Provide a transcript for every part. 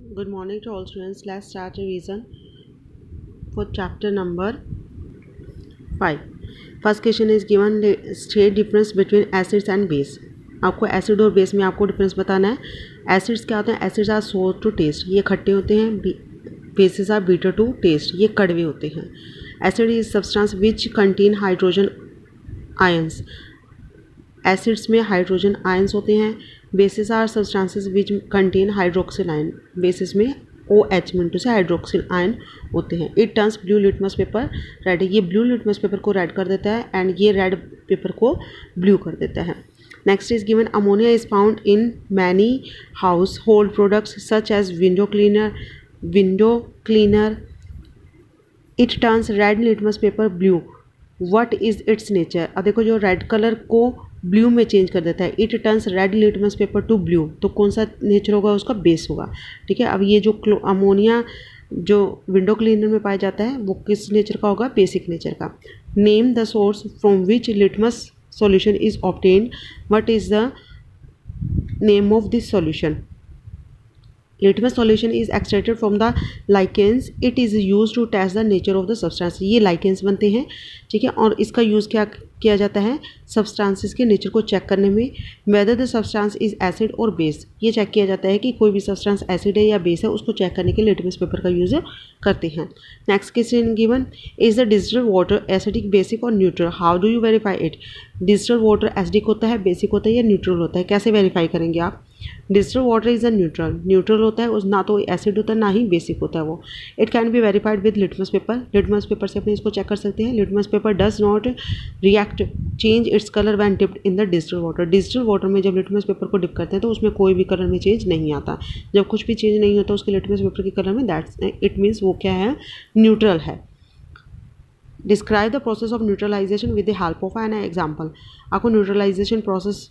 Good morning to all students. Let's start revision for chapter number 5. First question is given state difference between acids and base. आपको acid और बेस में आपको difference बताना है. Acids क्या होते हैं? Acids are sour to taste, ये खट्टे होते हैं. Bases are bitter to taste, ये कड़वे होते हैं. Acid is substance which contain hydrogen ions. Acids में हाइड्रोजन आयंस होते हैं. Bases are substances which contain hydroxyl ion. Bases में OH मिनटू से हाइड्रोक्सिल आयन होते हैं. It turns blue litmus paper red. ये ब्लू लिटमस पेपर को red कर देता है एंड ये रेड पेपर को ब्लू कर देता है. Next is given ammonia is found in many household products such as window cleaner. It turns red litmus paper blue. What is its nature. अब देखो जो रेड कलर को blue में change कर देता है, it turns red litmus paper to blue, तो कौन सा नेचर होगा उसका? बेस होगा. ठीक है. अब ये जो अमोनिया जो विंडो क्लीनर में पाया जाता है वो किस नेचर का होगा? बेसिक नेचर का. Name the source from which litmus solution is obtained. What is the name of this solution? Litmus solution is extracted from the lichens. It is use to test the nature of the substance. ये lichens बनते हैं. ठीक है. और इसका use क्या किया जाता है? सब्सटेंसेस के नेचर को चेक करने में. Whether the substance is acid और बेस, ये चेक किया जाता है कि कोई भी सब्सटेंस एसिड है या बेस है, उसको चेक करने के लिए लिटमस पेपर का यूज़ करते हैं. Next question given is the distilled water acidic, basic और neutral. How do you verify it? Distilled water acidic होता है, बेसिक होता है या न्यूट्रल होता है? कैसे वेरीफाई करेंगे आप? Distilled water is a neutral होता है, उस ना तो एसिड होता है ना ही बेसिक होता है वो. It can be verified with litmus paper. Litmus paper से अपने इसको चेक कर सकते हैं. Litmus paper does not react change its colour when dipped in the distilled water. Distilled water में जब लिटमस पेपर को डिप करते हैं तो उसमें कोई भी कलर में चेंज नहीं आता. जब कुछ भी चेंज नहीं होता उसके लिटमस पेपर के कलर में, दैट्स इट मीन्स वो क्या है? न्यूट्रल है. Describe the process of neutralisation with the help of an example. आपको न्यूट्रलाइजेशन प्रोसेस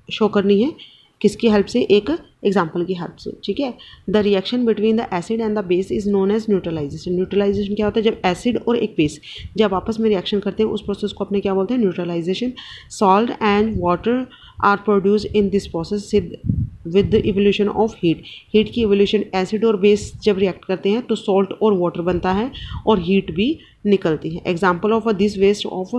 शो करनी है किसकी हेल्प से? एक एग्जाम्पल की हेल्प से. ठीक है. The reaction between the acid and the base is known as neutralisation. Neutralisation क्या होता है? जब एसिड और एक बेस जब आपस में रिएक्शन करते हैं उस प्रोसेस को अपने क्या बोलते हैं? Neutralisation. Salt and water are produce in this process with the evolution of heat. Heat की इवोल्यूशन, एसिड और बेस जब रिएक्ट करते हैं तो सॉल्ट और वाटर बनता है और हीट भी निकलती है. Example of this waste of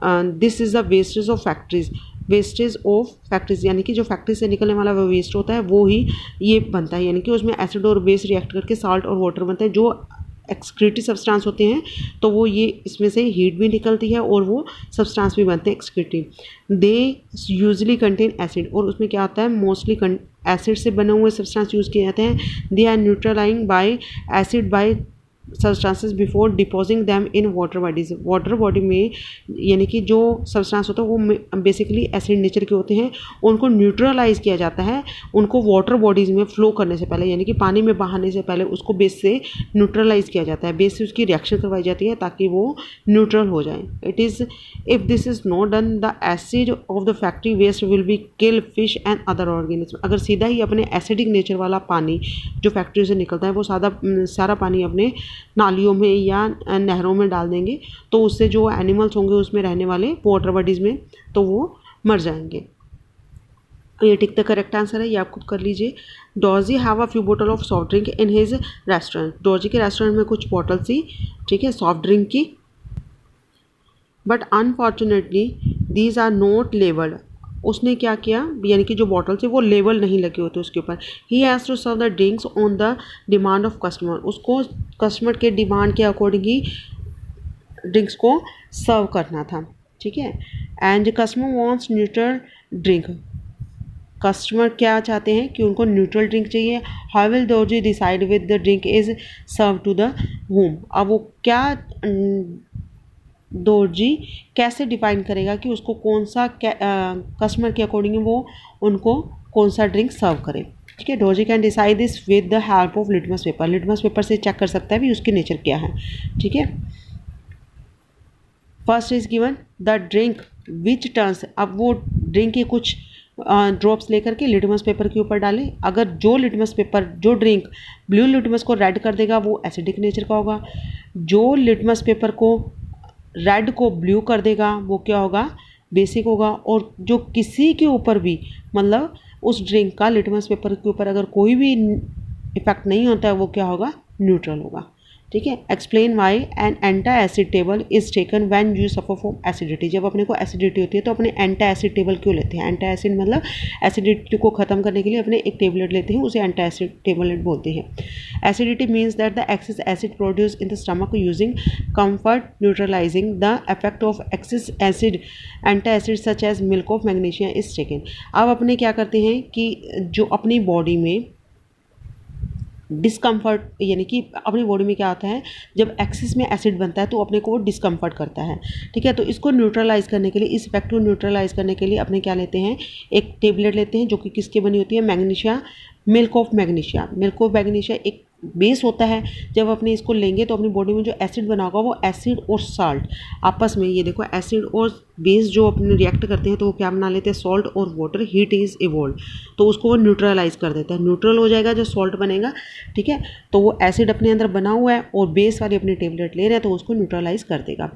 this is the wastage of factories. Wastage of factories यानी कि जो फैक्ट्री से निकलने वाला वो वेस्ट होता है वो ही ये बनता है. यानी कि उसमें एसिड और बेस रिएक्ट करके साल्ट और वाटर बनता है. जो एक्सक्रीटिव सब्सटेंस होते हैं तो वो ये इसमें से हीट भी निकलती है और वो सब्सटेंस भी बनते हैं excretive. They usually contain acid. और उसमें क्या होता है? मोस्टली एसिड से बने हुए सब्सटेंस यूज़ किए जाते हैं. They are neutralizing by acid by substances before disposing them in water bodies. Water body में यानी कि जो सब्सटेंस होता है वो बेसिकली एसिड नेचर के होते हैं. उनको न्यूट्रलाइज किया जाता है उनको वाटर बॉडीज़ में फ्लो करने से पहले, यानी कि पानी में बहाने से पहले उसको बेस से न्यूट्रलाइज किया जाता है. बेस से उसकी रिएक्शन करवाई जाती है ताकि वो न्यूट्रल हो जाए. It is if this is not done the acid of the factory waste will be kill fish and other organism. अगर सीधा ही अपने एसिडिक नेचर वाला पानी जो फैक्ट्री से निकलता है वो सारा पानी अपने नालियों में या नहरों में डाल देंगे तो उससे जो एनिमल्स होंगे उसमें रहने वाले वाटर बॉडीज़ में तो वो मर जाएंगे. ये टिक द करेक्ट आंसर है, ये आप खुद कर लीजिए. Dorji have a few bottle of soft drink in his restaurant. Dorji के रेस्टोरेंट में कुछ बॉटल थी, ठीक है, सॉफ्ट ड्रिंक की. But unfortunately these are not labelled. उसने क्या किया? यानी कि जो बॉटल थे वो लेबल नहीं लगे होते उसके ऊपर. He has to serve the drinks on the demand of customer. उसको कस्टमर के डिमांड के अकॉर्डिंग ही ड्रिंक्स को सर्व करना था. ठीक है. And customer wants neutral drink. Customer क्या चाहते हैं कि उनको न्यूट्रल ड्रिंक चाहिए. How will Dorji decide with the drink is serve to the home. अब वो क्या दोर्जी कैसे डिफाइन करेगा कि उसको कौन सा कस्टमर के अकॉर्डिंग वो उनको कौन सा ड्रिंक सर्व करे. ठीक है. Dorji can decide this with the help of litmus paper. Litmus paper से चेक कर सकता है भी उसकी नेचर क्या है. ठीक है. First is given the drink which turns. अब वो ड्रिंक के कुछ ड्रॉप्स लेकर के लिटमस पेपर के ऊपर डालें. अगर जो लिटमस पेपर जो ड्रिंक ब्लू लिटमस को रेड कर देगा वो एसिडिक नेचर का होगा. जो लिटमस पेपर को रेड को ब्लू कर देगा वो क्या होगा? बेसिक होगा. और जो किसी के ऊपर भी मतलब उस ड्रिंक का लिटमस पेपर के ऊपर अगर कोई भी इफेक्ट नहीं होता है वो क्या होगा, न्यूट्रल होगा। ठीक है। Explain why an antacid tablet is taken when you suffer from acidity. जब अपने को एसिडिटी होती है तो अपने एंटा एसिड टेबल क्यों लेते हैं? एंटा एसिड मतलब एसिडिटी को ख़त्म करने के लिए अपने एक टेबलेट लेते हैं, उसे एंटा एसिड टेबलेट बोलते हैं। Acidity means that the excess acid produce in the stomach using comfort neutralizing the effect of excess acid antacid such as milk of magnesia is taken. अब अपने क्या करते हैं कि जो अपनी बॉडी में डिस्कम्फर्ट, यानी कि अपनी बॉडी में क्या होता है, जब एक्सेस में एसिड बनता है तो अपने को वो डिस्कम्फर्ट करता है। ठीक है। तो इसको न्यूट्रलाइज़ करने के लिए, इस इफेक्ट को न्यूट्रलाइज़ करने के लिए अपने क्या लेते हैं, एक टेबलेट लेते हैं जो कि किसके बनी होती है, magnesia, milk of magnesia. Milk of magnesia एक बेस होता है। जब अपने इसको लेंगे तो अपनी बॉडी में जो एसिड बना होगा वो एसिड और साल्ट आपस में, ये देखो एसिड और बेस जो अपने रिएक्ट करते हैं तो वो क्या बना लेते हैं, सॉल्ट और वाटर, हीट इज इवॉल्व, तो उसको वो न्यूट्रलाइज कर देता है। न्यूट्रल हो जाएगा जो सॉल्ट बनेगा। ठीक है। तो वो एसिड अपने अंदर बना हुआ है और बेस वाली अपनी टेबलेट ले रहे हैं तो उसको न्यूट्रलाइज कर देगा।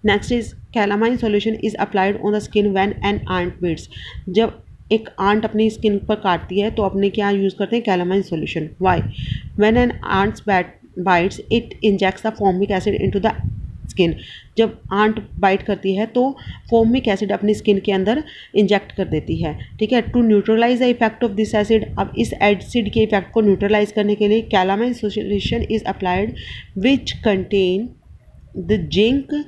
Next is calamine solution is applied on the skin when an ant bits. जब एक आंट अपनी स्किन पर काटती है तो अपने क्या यूज़ करते हैं, calamine solution. Why? When an ants bites it injects the formic acid into the skin. जब आंट बाइट करती है तो फॉर्मिक एसिड अपनी स्किन के अंदर इंजेक्ट कर देती है। ठीक है। To neutralise the effect of this acid, अब इस एसिड के इफेक्ट को न्यूट्रलाइज करने के लिए calamine solution is applied which contain the zinc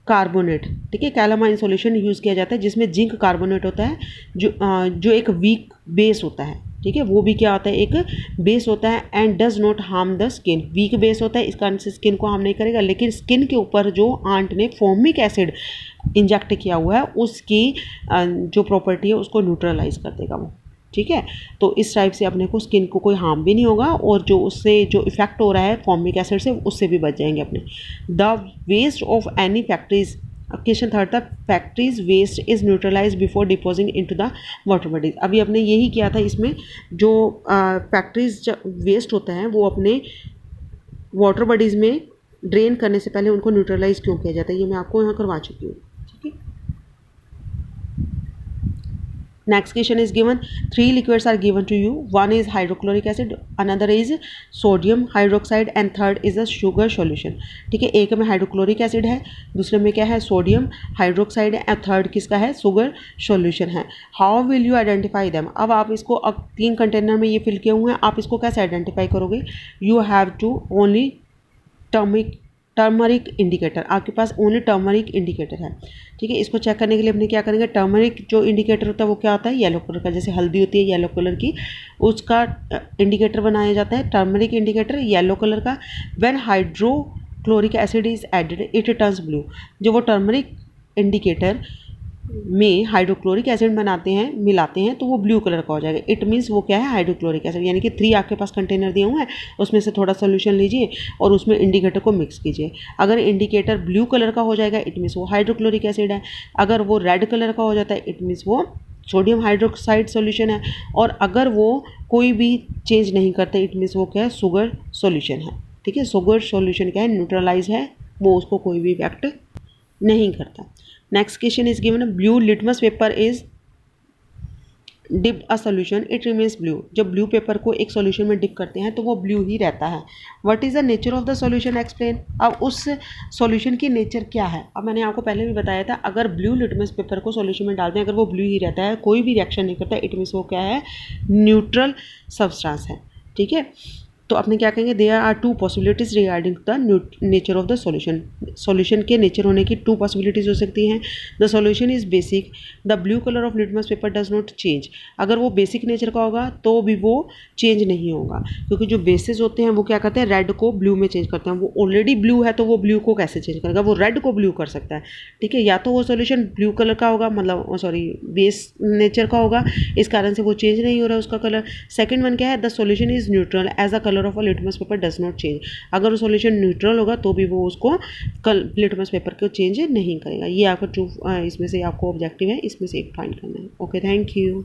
carbonate. ठीक है। कैलामाइन सॉल्यूशन यूज़ किया जाता है जिसमें जिंक कार्बोनेट होता है, जो एक वीक बेस होता है। ठीक है। वो भी क्या होता है, एक बेस होता है। And does not harm the skin. Weak base होता है, इस कारण से स्किन को हार्म नहीं करेगा, लेकिन स्किन के ऊपर जो आंट ने फॉर्मिक एसिड इंजेक्ट किया हुआ है उसकी जो प्रॉपर्टी है उसको न्यूट्रलाइज कर देगा वो। ठीक है। तो इस टाइप से अपने को स्किन को कोई हार्म भी नहीं होगा और जो उससे जो इफेक्ट हो रहा है फॉर्मिक एसिड से उससे भी बच जाएंगे अपने। The waste of any factories, question third था, factories waste is neutralize before disposing into the water bodies. अभी अपने यही किया था, इसमें जो फैक्ट्रीज वेस्ट होता है वो अपने वाटर बॉडीज़ में ड्रेन करने से पहले उनको न्यूट्रलाइज क्यों किया जाता है, ये मैं आपको यहाँ करवा चुकी हूँ। ठीक है। Next question is given, 3 liquids are given to you. One is hydrochloric acid, another is sodium hydroxide and third is a sugar solution. ठीक है। एक में हाइड्रोक्लोरिक एसिड है, दूसरे में क्या है, सोडियम हाइड्रोक्साइड है, और थर्ड किसका है, शुगर सॉल्यूशन है। How will you identify them? अब आप इसको, अब 3 कंटेनर में ये फिल किए हुए हैं, आप इसको कैसे आइडेंटिफाई करोगे? You have to only turmeric indicator, आपके पास ओनली टर्मरिक इंडिकेटर है। ठीक है। इसको चेक करने के लिए अपने क्या करेंगे, टर्मरिक जो इंडिकेटर होता है वो क्या होता है, येलो कलर का, जैसे हल्दी होती है येलो कलर की, उसका इंडिकेटर बनाया जाता है टर्मरिक इंडिकेटर येलो कलर का। When hydrochloric acid is added it turns blue. जो वो टर्मरिक इंडिकेटर में हाइड्रोक्लोरिक एसिड बनाते हैं, मिलाते हैं, तो वो ब्लू कलर का हो जाएगा। इट मीन्स वो क्या है, हाइड्रोक्लोरिक एसिड। यानी कि 3 आपके पास कंटेनर दिए हुए हैं, उसमें से थोड़ा सोल्यूशन लीजिए और उसमें इंडिकेटर को मिक्स कीजिए। अगर इंडिकेटर ब्लू कलर का हो जाएगा इट मीन्स वो हाइड्रोक्लोरिक एसिड है। अगर वो रेड कलर का हो जाता है इट मीन्स वो सोडियम हाइड्रोक्साइड सोल्यूशन है। और अगर वो कोई भी चेंज नहीं करता इट मीन्स वो क्या है, शुगर सोल्यूशन है। ठीक है। शुगर सोल्यूशन क्या है, न्यूट्रलाइज है, वो उसको कोई भी इफेक्ट नहीं करता। Next question is given, blue litmus paper is dipped a solution it remains blue. जब ब्लू पेपर को एक सोल्यूशन में डिप करते हैं तो वो ब्लू ही रहता है। What is the nature of the solution explain. अब उस सोल्यूशन की नेचर क्या है? अब मैंने आपको पहले भी बताया था, अगर ब्लू लिटमस पेपर को सोल्यूशन में डालते हैं, अगर वो ब्लू ही रहता है, कोई भी रिएक्शन नहीं करता, इट मीन्स वो क्या है, न्यूट्रल सब्सटेंस है। ठीक है। तो अपने क्या कहेंगे, there are 2 possibilities regarding the nature of the solution. Solution के नेचर होने की 2 पॉसिबिलिटीज़ हो सकती हैं। The solution is basic, the blue colour of litmus paper does not change. अगर वो बेसिक नेचर का होगा तो भी वो चेंज नहीं होगा, क्योंकि जो बेसिस होते हैं वो क्या करते हैं, रेड को ब्लू में चेंज करते हैं। वो ऑलरेडी ब्लू है तो वो ब्लू को कैसे चेंज करेगा, वो रेड को ब्लू कर सकता है। ठीक है। या तो वो सॉल्यूशन ब्लू कलर का होगा, मतलब सॉरी बेस नेचर का होगा, इस कारण से वो चेंज नहीं हो रहा है उसका कलर। सेकंड वन क्या है, the solution is neutral as a colour of a litmus paper does not change. अगर वो सॉल्यूशन न्यूट्रल होगा तो भी वो उसको लिटमस पेपर को चेंज नहीं करेगा। ये आपका ट्रू, इसमें से आपको ऑब्जेक्टिव है, इसमें से एक फाइंड करना है। Okay, thank you.